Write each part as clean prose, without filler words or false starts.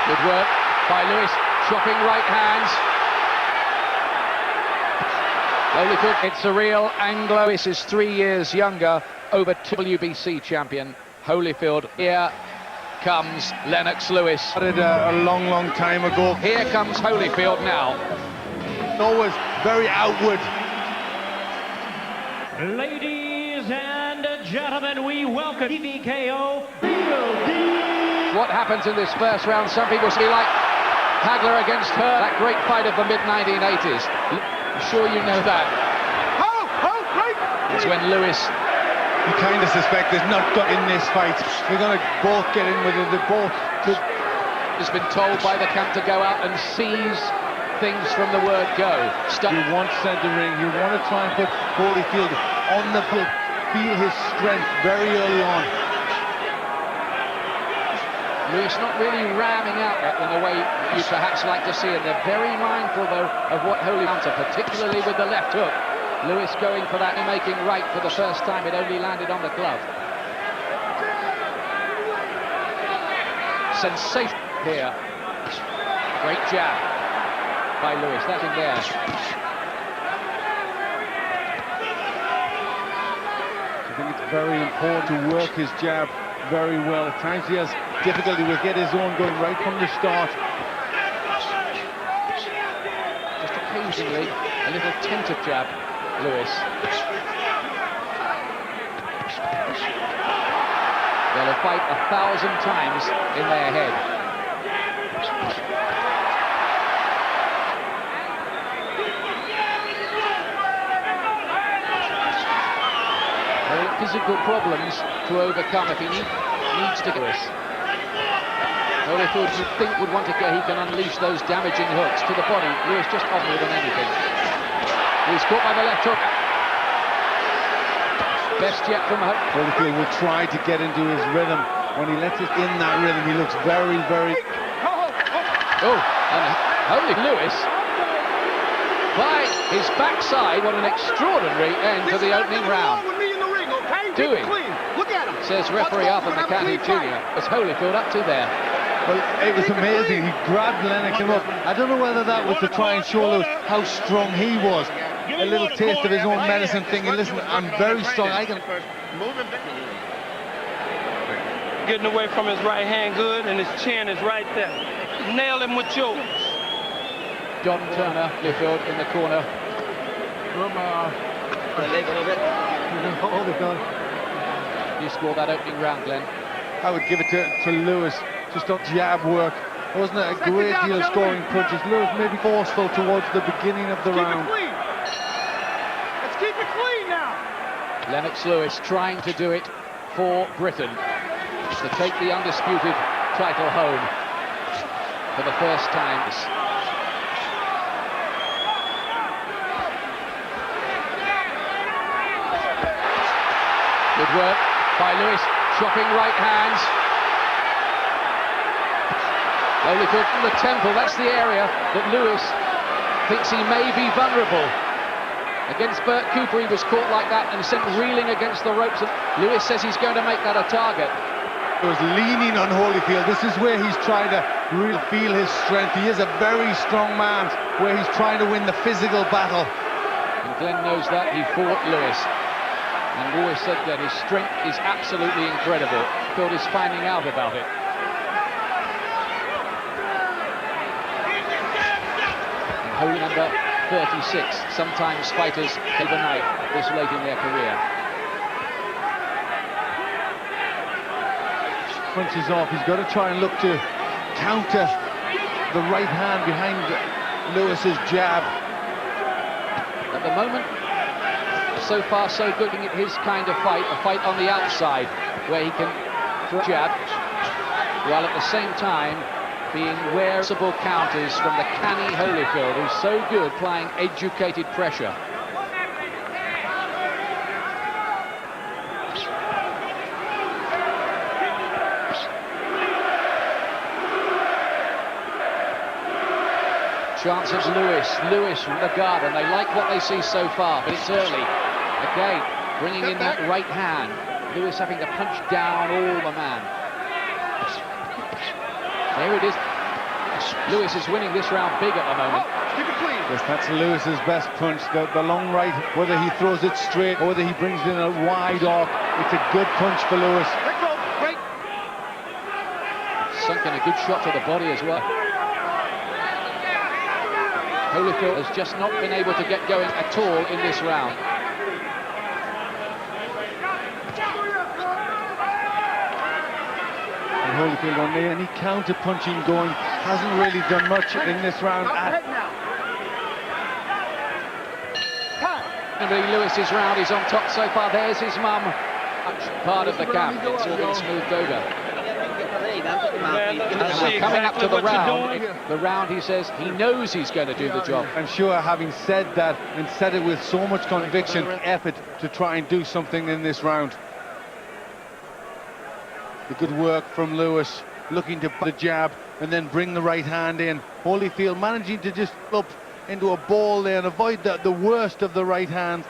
Good work by Lewis, chopping right hands. Holyfield, it's a real Anglo. Lewis is 3 years younger, over WBC champion. Holyfield, here comes Lennox Lewis. Started a long time ago. Here comes Holyfield now. Always very outward. Ladies and gentlemen, we welcome TKO Real Deal. What happens in this first round? Some people see like Hagler against her, that great fight of the mid-1980s. I'm sure you know that. Great! It's when Lewis... You kind of suspect there's not got in this fight. They're going to both get in with it. They both could. Has been told by the camp to go out and seize things from the word go. You want centering. You want to try and put Holyfield on the field. Feel his strength very early on. Lewis not really ramming out in the way you'd perhaps like to see, and they're very mindful though of what Holyfield, particularly with the left hook. Lewis going for that, making right for the first time. It only landed on the glove. Sensation here. Great jab by Lewis. That's in there. I think it's very important to work his jab very well. At times he has difficulty with get his own going right from the start. Just occasionally a little tentative jab, Lewis. They'll fight 1,000 times in their head. Physical problems to overcome if he needs to do this. Holyfield you'd think would want to go, he can unleash those damaging hooks to the body. Lewis just off more than anything. He's caught by the left hook. Best yet from Holyfield will try to get into his rhythm. When he lets it in that rhythm, he looks very... Oh, and Holy Lewis, by his backside, what an extraordinary end to the opening round. Doing, says referee Arthur Mercante Jr. It's Holyfield up to there. Well, it was amazing. He grabbed Lennox him up. I don't know whether that was to try and show Lewis how strong he was. A little taste of his own medicine thing. And listen, I'm very strong. I can... Getting away from his right hand good, and his chin is right there. Nail him with yours. John Turner, Holyfield in the corner. Leg a little bit. Hold it down. You scored that opening round, Glenn. I would give it to Lewis, just on jab work. Wasn't it a great deal of scoring punches? Lewis maybe forceful towards the beginning of the round. Let's keep it clean now. Lennox Lewis trying to do it for Britain, to take the undisputed title home for the first time. Good work by Lewis, chopping right hands. Holyfield from the temple, that's the area that Lewis thinks he may be vulnerable. Against Bert Cooper, he was caught like that and sent reeling against the ropes. And Lewis says he's going to make that a target. He was leaning on Holyfield. This is where he's trying to really feel his strength. He is a very strong man, where he's trying to win the physical battle. And Glenn knows that. He fought Lewis. And always said that his strength is absolutely incredible. Phil is finding out about it. And hole number 36. Sometimes fighters overnight this late in their career. Punches off. He's got to try and look to counter the right hand behind Lewis's jab. At the moment, so far so good at his kind of fight, a fight on the outside where he can jab while at the same time being wearable counters from the canny Holyfield, who's so good applying educated pressure. Chance of Lewis from the guard, and they like what they see so far, but it's early. Again, bringing in that right hand. Lewis having to punch down all the man. There it is. Lewis is winning this round big at the moment. Keep it clean. Yes, that's Lewis's best punch, the long right, whether he throws it straight or whether he brings it in a wide arc. It's a good punch for Lewis. Let go. Break. Sunk in a good shot to the body as well. Holyfield has just not been able to get going at all in this round. And Holyfield on any counter-punching going, hasn't really done much in this round. Head now. Lewis's round is on top so far. There's his mum. Part of the camp. It's all been smoothed over. And coming up to the round, he says he knows he's going to do the job. I'm sure, having said that and said it with so much conviction, effort to try and do something in this round. The good work from Lewis, looking to put the jab and then bring the right hand in. Holyfield managing to just up into a ball there and avoid the worst of the right hand.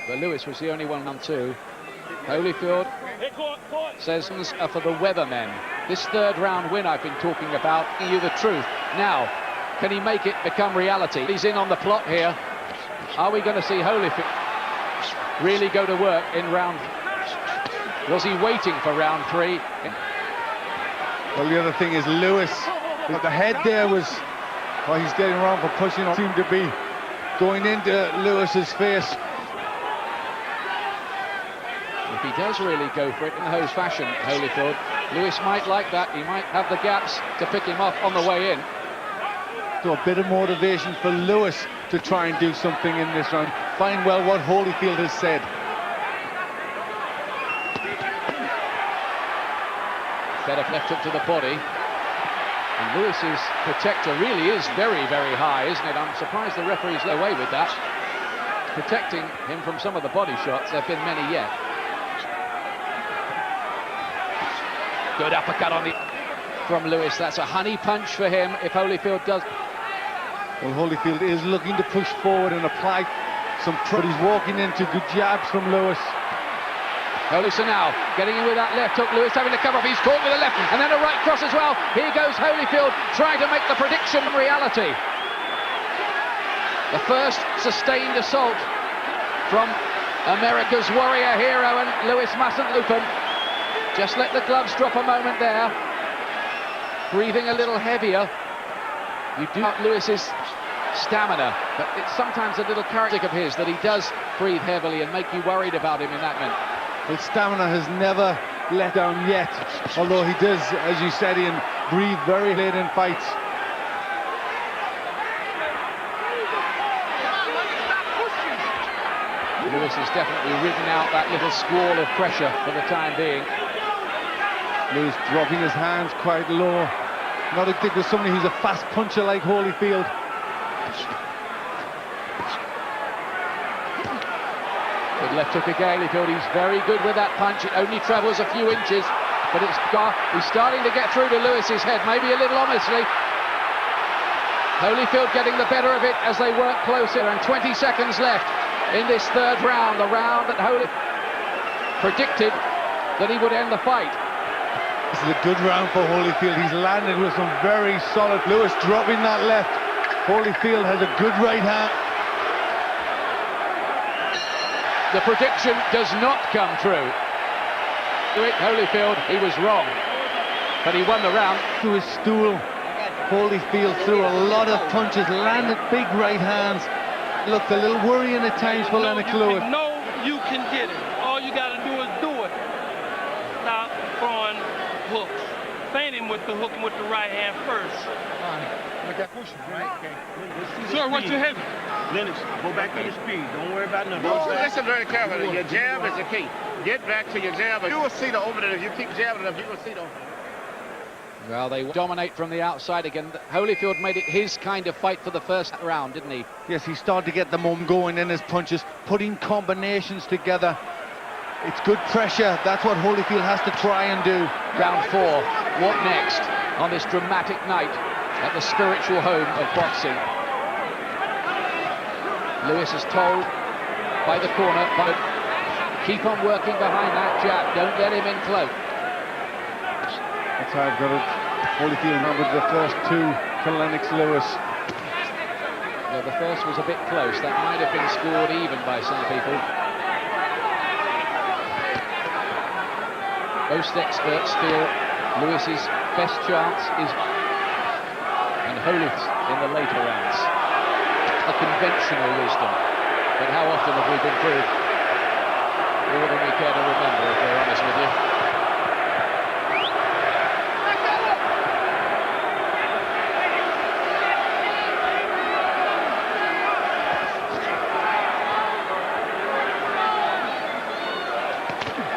But Lewis was the only one on two. Holyfield says for the weathermen. This third round win I've been talking about, you the truth. Now, can he make it become reality? He's in on the plot here. Are we going to see Holyfield really go to work in round? Was he waiting for round three? Well, the other thing is Lewis, the head there was, well, he's getting wrong for pushing, seemed to be going into Lewis's face. If he does really go for it in the hose fashion, Holyfield, Lewis might like that. He might have the gaps to pick him off on the way in. So a bit of motivation for Lewis to try and do something in this round. Find well what Holyfield has said. Better left hook to the body. And Lewis's protector really is very, very high, isn't it? I'm surprised the referee's let away with that. Protecting him from some of the body shots. There have been many yet. Good uppercut on the from Lewis. That's a honey punch for him if Holyfield does. Well, Holyfield is looking to push forward and apply some pressure. He's walking into good jabs from Lewis. Holyfield now getting in with that left hook. Lewis having to cover off. He's caught with a left and then a right cross as well. Here goes Holyfield trying to make the prediction reality. The first sustained assault from America's warrior hero, and Lewis mustn't open. Just let the gloves drop a moment there. Breathing a little heavier. You do not Lewis's stamina, but it's sometimes a little characteristic of his that he does breathe heavily and make you worried about him in that minute. His stamina has never let down yet, although he does, as you said, Ian, breathe very late in fights. Lewis has definitely ridden out that little squall of pressure for the time being. Lewis dropping his hands quite low. Not a dig with somebody who's a fast puncher like Holyfield. Good left hook again. He's very good with that punch. It only travels a few inches, but he's starting to get through to Lewis's head, maybe a little ominously. Holyfield getting the better of it as they work closer, and 20 seconds left in this third round, the round that Holyfield predicted that he would end the fight. This is a good round for Holyfield. He's landed with some very solid. Lewis dropping that left. Holyfield has a good right hand. The prediction does not come true. Holyfield, he was wrong, but he won the round. To his stool, Holyfield threw a lot of punches, landed big right hands. Looked a little worrying at times for Lennox Lewis. No, you can get it. All you got to do is do it. Stop throwing hooks. Feint him with the hook and with the right hand first. Sir, what's your head? Lennox, go back to your speed. Don't worry about nothing. Listen very carefully. Your jab is the key. Get back to your jab. You will see the opening. If you keep jabbing enough, you will see the opening. Well, they dominate from the outside again. Holyfield made it his kind of fight for the first round, didn't he? Yes, he started to get the momentum going in his punches, putting combinations together. It's good pressure. That's what Holyfield has to try and do. Round four. What next on this dramatic night at the spiritual home of boxing? Lewis is told by the corner, but keep on working behind that jab. Don't let him in close. That's how I've got to Holyfield numbered the first two to Lennox Lewis. Yeah, the first was a bit close. That might have been scored even by some people. Most experts feel Lewis's best chance is and Holyfield in the later rounds. A conventional wisdom, but how often have we been proved? More than we care to remember, if we're honest with you.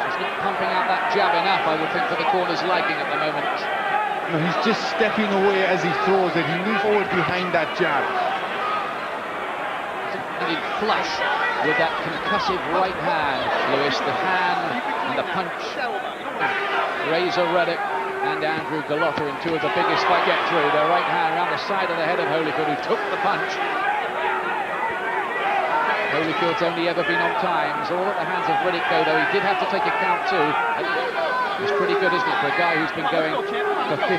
He's not pumping out that jab enough, I would think, for the corner's liking at the moment. No, he's just stepping away as he throws it. He moves forward behind that jab. He flush with that concussive right hand, Lewis. The hand and the punch. Razor Reddick and Andrew Gallotta in two of the biggest fight get through. Their right hand around the side of the head of Holyfield, who took the punch. Holyfield's only ever been on times. All at the hands of Reddick, though he did have to take a count too. It's pretty good, isn't it, for a guy who's been going for 15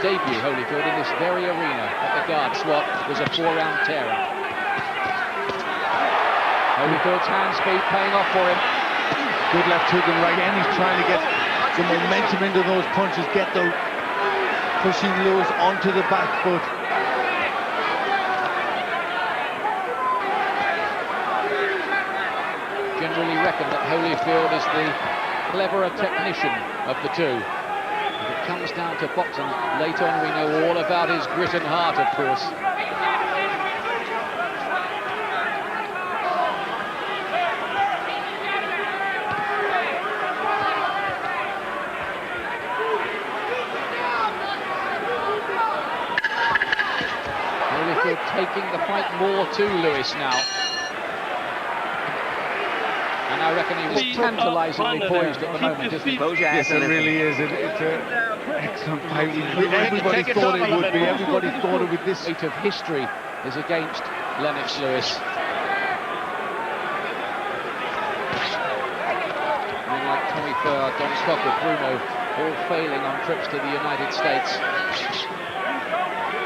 debut, Holyfield, in this very arena at the guard swap. Was a 4-round tear-up. Holyfield's hand speed paying off for him. Good left hook and right hand. He's trying to get the momentum into those punches, get the pushing Lewis onto the back foot. Generally reckon that Holyfield is the cleverer technician of the two. If it comes down to boxing, later on we know all about his grit and heart, of course. Holyfield taking the fight more to Lewis now. And I reckon he was tantalisingly poised at the moment, isn't he? Yes, it really is. It's an excellent fight. Everybody thought it would be. Everybody thought it would. This weight of history is against Lennox Lewis. Men like Tommy Furr, Don Stockard, Bruno, all failing on trips to the United States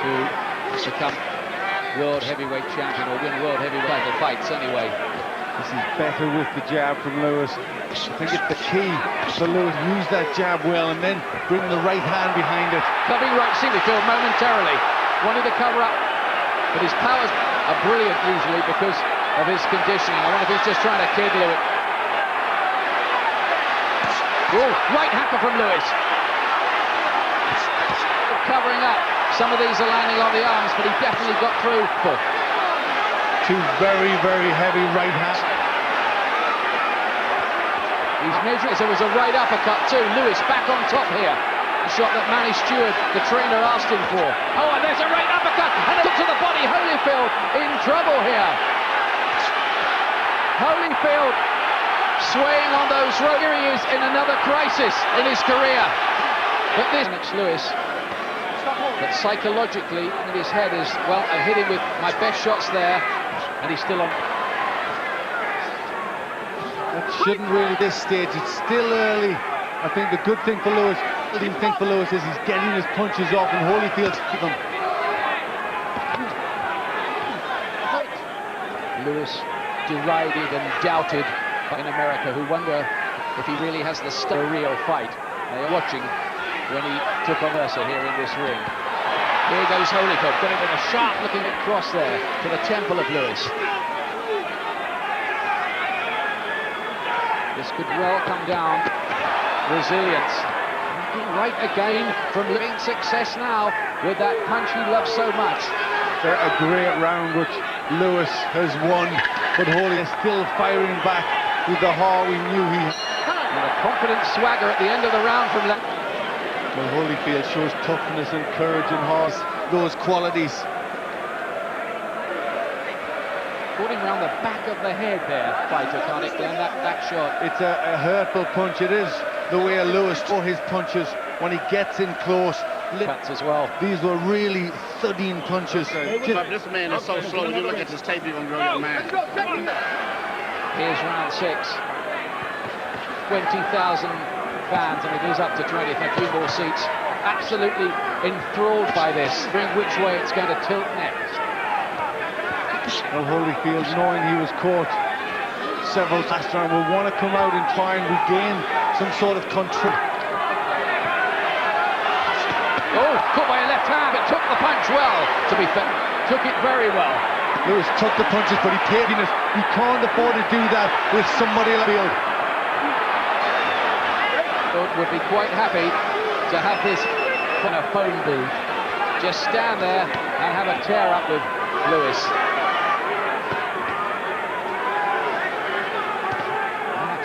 to become world heavyweight champion or win world heavyweight title fights anyway. This is better with the jab from Lewis. I think it's the key for Lewis. Use that jab well and then bring the right hand behind it. Clubbing right Holyfield momentarily. Wanted to cover up, but his powers are brilliant usually because of his conditioning. I wonder if he's just trying to kid Lewis. Oh, right hacker from Lewis. Covering up. Some of these are landing on the arms, but he definitely got through. Two very, very heavy right hands. He's measuring. There was a right uppercut too. Lewis back on top here. The shot that Manny Stewart, the trainer, asked him for. Oh, and there's a right uppercut, and a hook to the body. Holyfield in trouble here. Holyfield swaying on those ropes. Here he is in another crisis in his career. But this Lewis. But psychologically, in his head is, well, I hit him with my best shots there, and he's still on. That shouldn't really this stage. It's still early. I think the good thing for Lewis, is he's getting his punches off, and Holyfield's them. Lewis derided and doubted in America, who wonder if he really has the a real fight. They are watching when he took on Mercer here in this ring. Here goes Holyfield, getting with a sharp-looking cross there to the temple of Lewis. This could well come down. Resilience. Right again from living success now with that punch he loves so much. A great round which Lewis has won, but Holy is still firing back with the heart we knew he had. And a confident swagger at the end of the round from Well, Holyfield shows toughness and courage and has those qualities. Caught him round the back of the head there, fighter, can't it, Glenn? That shot. It's a hurtful punch. It is the way Lewis throws his punches when he gets in close. Cuts as well. These were really thudding punches. This man is so slow. When you look at this tape, you're going to grow your mind. Here's round 6. 20,000 fans, and it is up to 20, a few more seats absolutely enthralled by this, which way it's going to tilt next. Well, Holyfield, knowing he was caught several last time, will want to come out and try and regain some sort of control. Oh, caught by a left hand, but took the punch well, to be fair. Took it very well. Lewis took the punches, but he paid it. He can't afford to do that with somebody like Field. Would be quite happy to have this on a phone booth. Just stand there and have a tear up with Lewis.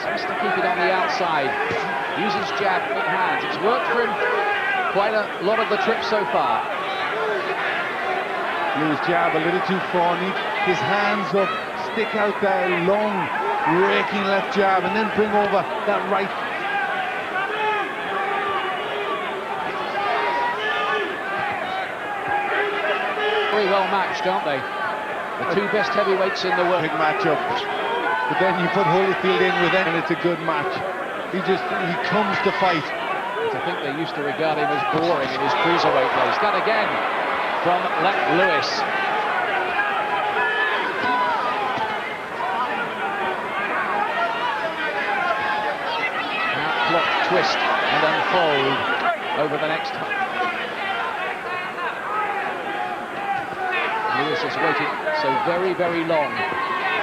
Has to keep it on the outside. Uses jab with hands. It's worked for him quite a lot of the trip so far. Lewis jab a little too far. His hands up, stick out there, long, raking left jab, and then bring over that right. Very well matched, aren't they? The two best heavyweights in the world. Big matchup. But then you put Holyfield in with him, and it's a good match. He comes to fight. I think they used to regard him as boring in his cruiserweight days. Cut again from Lewis. Now clock twist and unfold over the next. Lewis has waited so very, very long,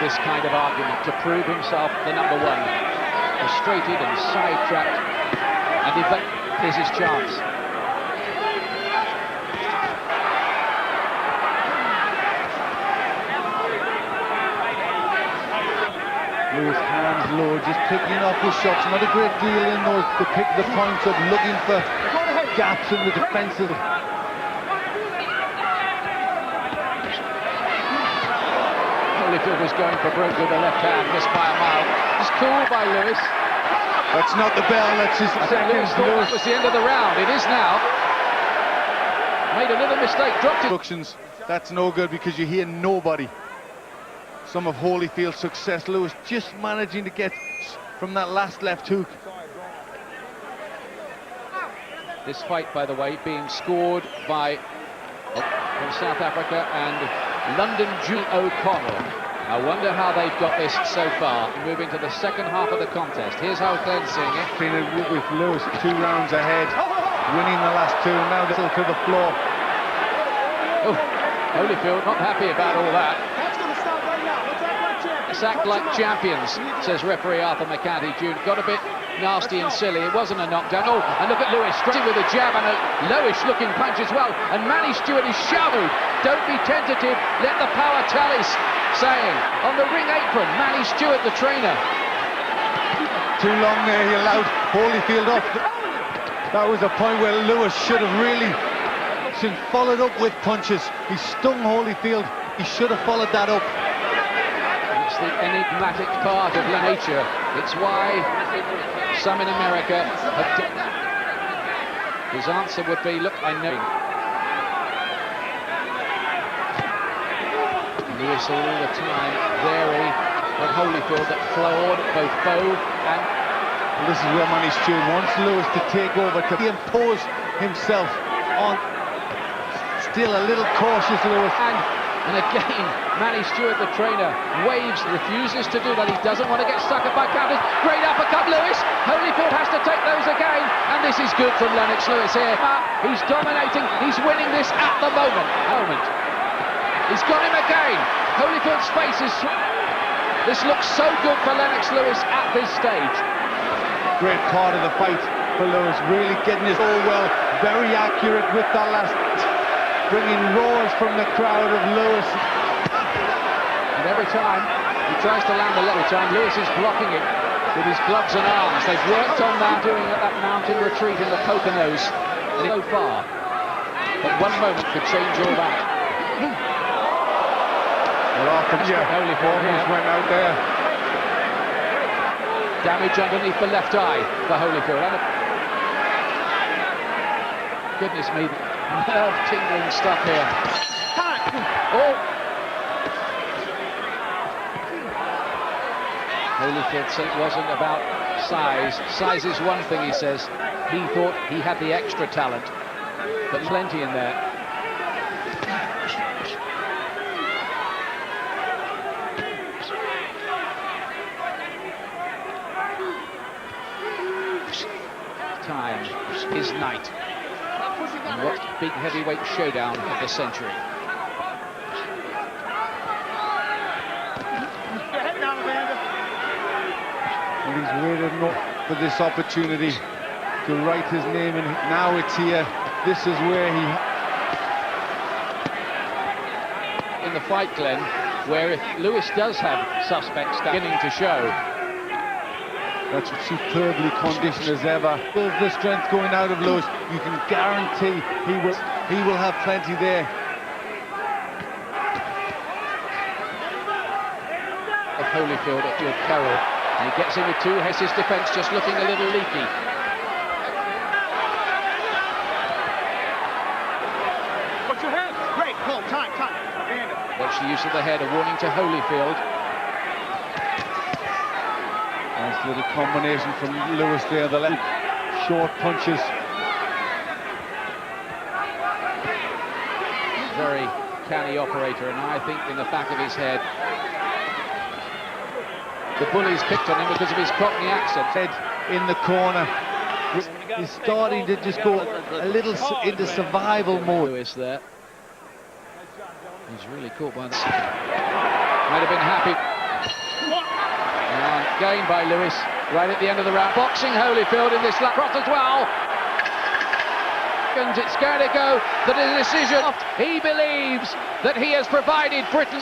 this kind of argument, to prove himself the number one. Frustrated and sidetracked, and here's his chance. Lewis hands low, just picking off his shots. Not a great deal in those to pick the points up, looking for gaps in the defensive. Holyfield was going for broke with the left hand, missed by a mile. It's cool by Lewis. That's not the bell, that's his second. Lewis thought that was the end of the round. It is now. Made a little mistake, dropped it. Instructions. That's no good because you hear nobody. Some of Holyfield's success, Lewis just managing to get from that last left hook. This fight, by the way, being scored by from South Africa and London Jew O'Connell. I wonder how they've got this so far, moving to the second half of the contest. Here's how Glenn's seeing it. With Lewis 2 rounds ahead, winning the last 2, now they're to the floor. Oh, Holyfield not happy about all that. It's act like champions, says referee Arthur Mercante Jr. Got a bit nasty and silly. It wasn't a knockdown. Oh, and look at Lewis, straight with a jab and a lowish looking punch as well. And Manny Stewart is shouted, don't be tentative, let the power tallies. Saying, on the ring apron, Manny Stewart, the trainer. Too long there, he allowed Holyfield off. That was a point where Lewis should have really followed up with punches. He stung Holyfield, he should have followed that up. It's the enigmatic part of nature. It's why some in America have done. His answer would be, look, I know. Lewis all the time wary of Holyfield that floored both bow and... This is where Manny Stewart wants Lewis to take over, to impose himself on. Still a little cautious, Lewis. And again, Manny Stewart, the trainer, waves, refuses to do that. He doesn't want to get stuck up by counters. Great uppercut, Lewis. Holyfield has to take those again. And this is good from Lennox Lewis here. He's dominating. He's winning this at the moment. He's got him again. Holyfield's face is... This looks so good for Lennox Lewis at this stage. Great part of the fight for Lewis, really getting his all well, very accurate with that last, bringing roars from the crowd of Lewis. And every time he tries to land the every time, Lewis is blocking it with his gloves and arms. They've worked on that, doing that mountain retreat in the Poconos so far. But one moment could change all that. Well, Holyfield went out there. Damage underneath the left eye for Holyfield. Goodness me, nerve-tingling stuff here. Oh! Holyfield said it wasn't about size. Size is one thing, he says. He thought he had the extra talent. but plenty in there. Time is night. And what big heavyweight showdown of the century. And he's waited enough for this opportunity to write his name, and now it's here. This is where he... In the fight, Glenn, where if Lewis does have suspects beginning to show. That's superbly conditioned as ever. With the strength going out of Lewis, you can guarantee he will have plenty there. Of Holyfield with Carroll, and he gets in with two. His defence just looking a little leaky. What's your head? Great, pull, time. Watch the use of the head, a warning to Holyfield. Nice little combination from Lewis there, the left. Short punches. Very canny operator, and I think in the back of his head, the bullies picked on him because of his Cockney accent. Head in the corner. He's starting to just go a little into survival mode. Lewis there. He's really caught by this. Might have been happy. And gained by Lewis right at the end of the round. Boxing Holyfield in this cross as well. And it's going to go to the decision. He believes that he has provided Britain.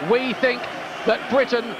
We think that Britain